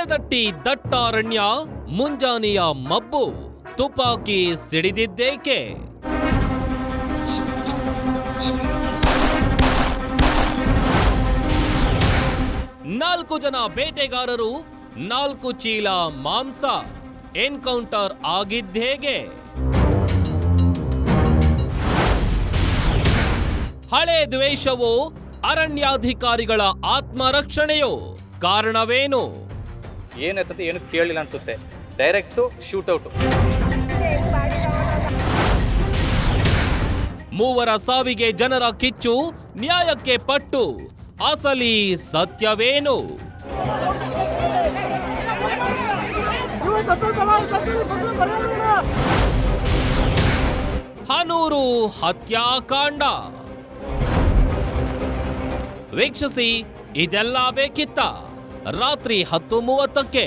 ಕಳೆದಟ್ಟಿ ದಟ್ಟಾರಣ್ಯ, ಮುಂಜಾನೆಯ ಮಬ್ಬು, ತುಪಾಕಿ ಸಿಡಿದಿದ್ದೇಕೆ? ನಾಲ್ಕು ಜನ ಬೇಟೆಗಾರರು, 4 ಚೀಲ ಮಾಂಸ. ಎನ್ಕೌಂಟರ್ ಆಗಿದ್ದೇಗೆ? ಹಳೆ ದ್ವೇಷವೋ, ಅರಣ್ಯಾಧಿಕಾರಿಗಳ ಆತ್ಮರಕ್ಷಣೆಯೋ? ಕಾರಣವೇನು? ಏನಾಯ್ತದೆ ಏನು ಕೇಳಿಲ್ಲ ಅನ್ಸುತ್ತೆ. Direct shootout. ಮೂವರ ಸಾವಿಗೆ ಜನರ ಕಿಚ್ಚು, ನ್ಯಾಯಕ್ಕೆ ಪಟ್ಟು. ಅಸಲಿ ಸತ್ಯವೇನು? ಹನೂರು ಹತ್ಯಾಕಾಂಡ. ವೀಕ್ಷಿಸಿ, ಇದೆಲ್ಲ ಬೇಕಿತ್ತ? ರಾತ್ರಿ 10:30ಕ್ಕೆ.